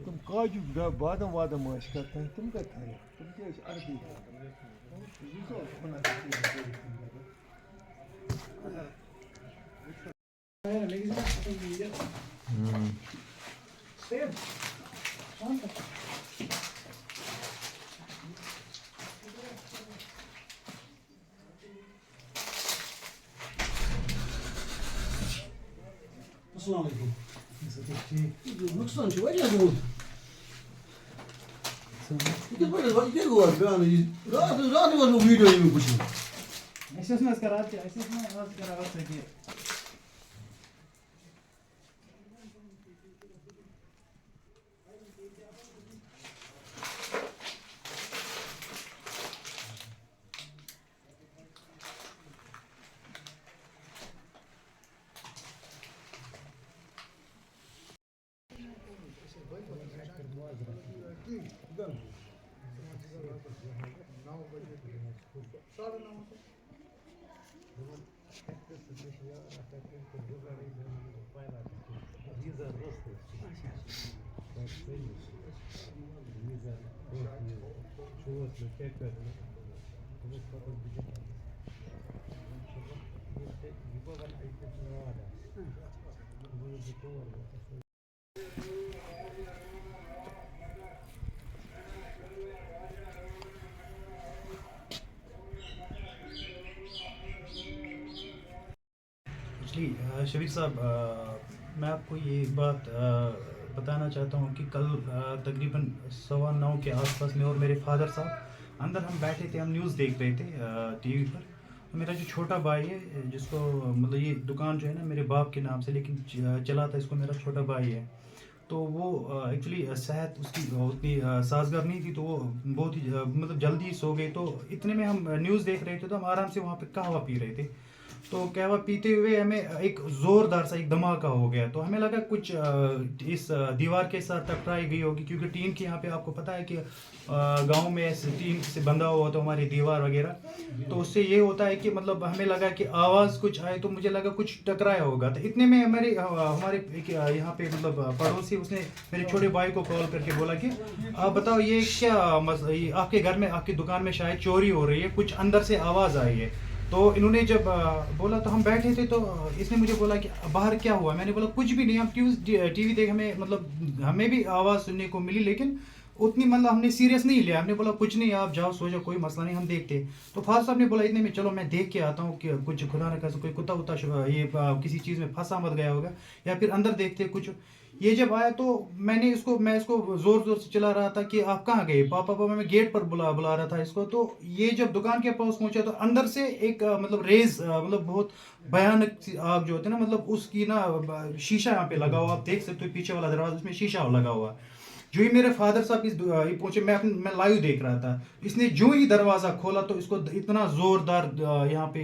تم کاجو بادم وادم کرتے ہیں تم کتنا ہے تم کیا عربی السلام علیکم نقصان چھُ واریاہ گوٚمُت یِتھ پٲٹھۍ حظ کیٛاہ گوٚو اَتھ بیان یہِ راتھ اوس مےٚ ویٖڈیو اَمیُک وٕچھمُت اَسہِ ٲس نہٕ حظ کران اَسہِ ٲس نہٕ آز کران اَتھ سۭتۍ یہِ شفیق صاحب میں آپ کو یہ بات بتانا چاہتا ہوں کہ کل تقریباً 9:15 کے آس پاس میں اور میرے فادر صاحب اندر ہم بیٹھے تھے, ہم نیوز دیکھ رہے تھے ٹی وی پر. میرا جو چھوٹا بھائی ہے جس کو مطلب یہ دکان جو ہے نا میرے باپ کے نام سے لیکن چلاتا اس کو میرا چھوٹا بھائی ہے, تو وہ ایکچولی صحت اس کی اتنی سازگار نہیں تھی, تو وہ بہت ہی مطلب جلدی سو گئی. تو اتنے میں ہم نیوز دیکھ رہے تھے تو ہم آرام سے وہاں پہ قہوہ پی رہے تھے. تو قہوہ پیتے ہوئے ہمیں ایک زوردار سا ایک دھماکہ ہو گیا, تو ہمیں لگا کچھ اس دیوار کے ساتھ ٹکرائی گئی ہوگی, کیونکہ ٹین کے یہاں پہ آپ کو پتہ ہے کہ گاؤں میں ایسے ٹین سے بندھا ہوا ہوتا ہے ہماری دیوار وغیرہ, تو اس سے یہ ہوتا ہے کہ مطلب ہمیں لگا کہ آواز کچھ آئے, تو مجھے لگا کچھ ٹکرایا ہوگا. تو اتنے میں ہمارے یہاں پہ مطلب پڑوسی اس نے میرے چھوٹے بھائی کو کال کر کے بولا کہ آپ بتاؤ یہ کیا آپ کے گھر میں آپ کی دکان میں شاید چوری ہو رہی ہے, کچھ اندر سے آواز آئی ہے. تو انہوں نے جب بولا تو ہم بیٹھے تھے, تو اس نے مجھے بولا کہ باہر کیا ہوا. میں نے بولا کچھ بھی نہیں, ہم ٹی وی دیکھ ہمیں مطلب ہمیں بھی آواز سننے کو ملی, لیکن اتنی مطلب ہم نے سیریس نہیں لیا. ہم نے بولا کچھ نہیں, آپ جاؤ سو جاؤ, کوئی مسئلہ نہیں, ہم دیکھتے. تو فاضل صاحب نے بولا اتنے میں چلو میں دیکھ کے آتا ہوں کہ کچھ خدا نہ کرے کوئی کتا وتا یہ کسی چیز میں پھنسا مت گیا ہوگا, یا پھر اندر دیکھتے کچھ. یہ جب آیا تو میں اس کو زور زور سے چلا رہا تھا کہ آپ کہاں گئے پاپا, میں گیٹ پر بلا رہا تھا اس کو. تو یہ جب دکان کے پاس پہنچا تو اندر سے ایک مطلب ریز مطلب بہت بھیانک سی آگ جو ہوتی ہے نا, مطلب اس کی نا شیشہ یہاں پہ لگا ہوا, آپ دیکھ سکتے ہو پیچھے والا دروازہ اس میں شیشہ لگا ہوا. جو ہی میرے فادر صاحب پہنچے, میں لائیو دیکھ رہا تھا, اس نے جو ہی دروازہ کھولا تو اس کو اتنا زوردار یہاں پہ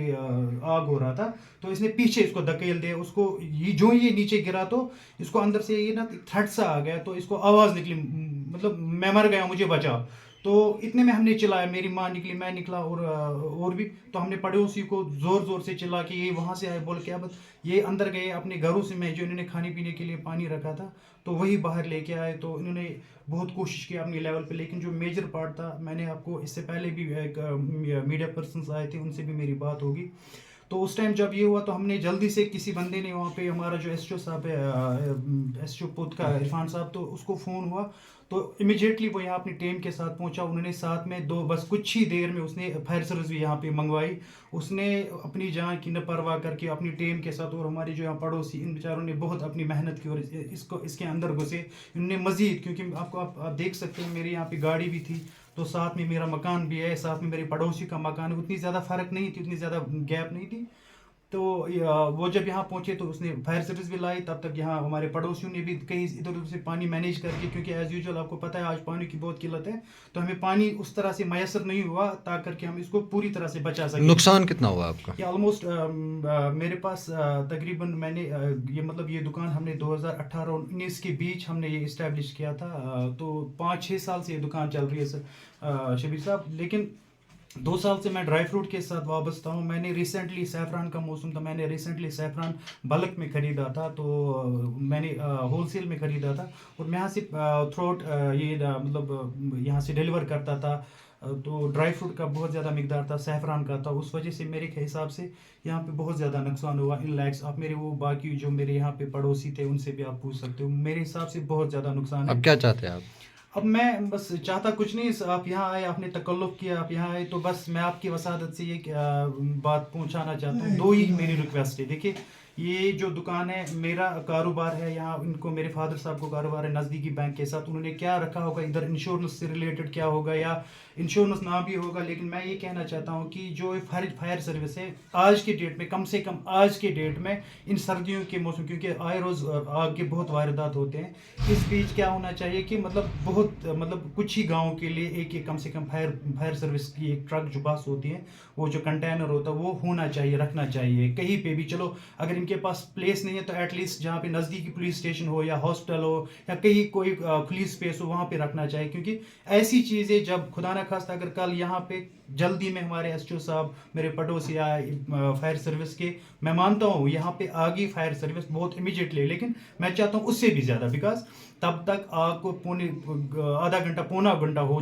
آگ ہو رہا تھا, تو اس نے پیچھے اس کو دھکیل دیا. اس کو جو ہی یہ نیچے گرا تو اس کو اندر سے یہ نا تھرٹ سا آ گیا, تو اس کو آواز نکلی مطلب میں مر گیا مجھے بچا. تو اتنے میں ہم نے چلایا, میری ماں نکلی, میں نکلا, اور بھی. تو ہم نے پڑوسی کو زور زور سے چلا کہ یہ وہاں سے آئے, بول کے اب یہ اندر گئے اپنے گھروں سے, میں جو انہوں نے کھانے پینے کے لیے پانی رکھا تھا تو وہی باہر لے کے آئے. تو انہوں نے بہت کوشش کی اپنی لیول پہ, لیکن جو میجر پارٹ تھا, میں نے آپ کو اس سے پہلے بھی ایک میڈیا پرسنس آئے تھے, ان سے بھی میری بات ہوگی. تو اس ٹائم جب یہ ہوا تو ہم نے جلدی سے کسی بندے نے وہاں پہ ہمارا جو ایس ایچ او صاحب ہے, ایس ایچ او پوت کا عرفان صاحب, تو اس کو فون ہوا تو امیجیٹلی وہ یہاں اپنی ٹیم کے ساتھ پہنچا. انہوں نے ساتھ میں بس کچھ ہی دیر میں اس نے فائر سروس بھی یہاں پہ منگوائی. اس نے اپنی جان کی نہ پرواہ کر کے اپنی ٹیم کے ساتھ, اور ہماری جو یہاں پڑوسی ان بیچاروں نے بہت اپنی محنت کی اور اس کے اندر گھسے. انہوں نے مزید, کیونکہ آپ دیکھ سکتے ہیں میری یہاں پہ گاڑی بھی تھی, تو ساتھ میں میرا مکان بھی ہے, ساتھ میں میرے پڑوسی کا مکان ہے, اتنی زیادہ فرق نہیں تھی, اتنی زیادہ گیپ نہیں تھی. تو وہ جب یہاں پہنچے تو اس نے فائر سروس بھی لائی. تب تک یہاں ہمارے پڑوسیوں نے بھی کہیں ادھر ادھر سے پانی مینیج کر کے, کیونکہ ایز یوزول آپ کو پتہ ہے آج پانی کی بہت قلت ہے, تو ہمیں پانی اس طرح سے میسر نہیں ہوا تاکہ کہ ہم اس کو پوری طرح سے بچا سکیں. نقصان کتنا ہوا آپ کا؟ کہ آلموسٹ میرے پاس تقریباً میں نے یہ مطلب یہ دکان ہم نے 2018 اور 19 کے بیچ ہم نے یہ اسٹیبلش کیا تھا, تو 5-6 سال سے یہ دکان چل رہی ہے سر شبیر صاحب. لیکن 2 سال سے میں ڈرائی فروٹ کے ساتھ وابستہ ہوں. میں نے ریسنٹلی سیفران کا موسم تھا, میں نے ریسنٹلی سیفران بلک میں خریدا تھا, تو میں نے ہول سیل میں خریدا تھا اور میں یہاں سے تھرو آؤٹ یہ مطلب یہاں سے ڈیلیور کرتا تھا. تو ڈرائی فروٹ کا بہت زیادہ مقدار تھا, سیفران کا تھا, اس وجہ سے میرے حساب سے یہاں پہ بہت زیادہ نقصان ہوا ان لیکس. آپ میرے وہ باقی جو میرے یہاں پہ پڑوسی تھے ان سے بھی آپ پوچھ سکتے ہو, میرے حساب سے بہت زیادہ نقصان ہے. اب کیا چاہتے ہیں آپ؟ اب میں بس چاہتا کچھ نہیں, آپ یہاں آئے, آپ نے تکلف کیا, آپ یہاں آئے, تو بس میں آپ کی وسادت سے یہ بات پہنچانا چاہتا ہوں. 2 ہی میری ریکویسٹ ہے. دیکھیے یہ جو دکان ہے میرا کاروبار ہے, یہاں ان کو میرے فادر صاحب کو کاروبار ہے نزدیکی بینک کے ساتھ, انہوں نے کیا رکھا ہوگا ادھر انشورنس سے ریلیٹڈ کیا ہوگا یا انشورنس نہ بھی ہوگا. لیکن میں یہ کہنا چاہتا ہوں کہ جو فائر سروس ہے آج کے ڈیٹ میں, کم سے کم آج کے ڈیٹ میں ان سردیوں کے موسم, کیونکہ آئے روز آگ کے بہت واردات ہوتے ہیں, اس بیچ کیا ہونا چاہیے کہ مطلب کچھ ہی گاؤں کے لیے ایک کم سے کم فائر سروس کی ایک ٹرک جو بس ہوتی ہے, وہ جو کنٹینر ہوتا ہے وہ ہونا چاہیے, رکھنا چاہیے کہیں پہ بھی. چلو اگر ان کے پاس پلیس نہیں ہے تو ایٹ لیسٹ جہاں پہ نزدیکی پولیس اسٹیشن ہو یا ہاسپٹل ہو یا کہیں کوئی کھلی اسپیس ہو وہاں پہ رکھنا چاہیے. کیونکہ ایسی چیزیں جب خدا نہ خواستہ اگر کل یہاں پہ جلدی میں ہمارے ایس ٹی او صاحب میرے پڑوسی آئے فائر سروس کے, میں مانتا ہوں یہاں پہ آگی فائر سروس بہت امیجیٹلی, لیکن میں چاہتا ہوں اس سے بھی زیادہ, بیکاز تب تک آگ کو آدھا گھنٹہ پونا گھنٹہ ہو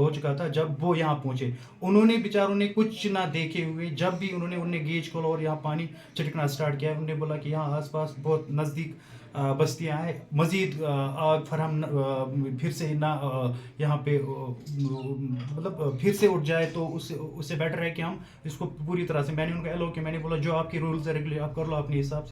چکا تھا جب وہ یہاں پہنچے. انہوں نے بیچاروں نے کچھ نہ دیکھے ہوئے, جب بھی انہوں نے گیج کھولا اور یہاں پانی چھٹکنا اسٹارٹ کیا, انہوں نے بولا کہ یہاں آس پاس بہت نزدیک بستیاں ہیں, مزید آگ فراہم پھر سے نہ یہاں پہ مطلب پھر سے اٹھ جائے, تو اس سے بیٹر ہے کہ ہم اس کو پوری طرح سے. میں نے ان کو ایلو کہ میں نے بولا جو آپ کے رولز ہے ریگولیٹ آپ کر لو اپنے حساب سے.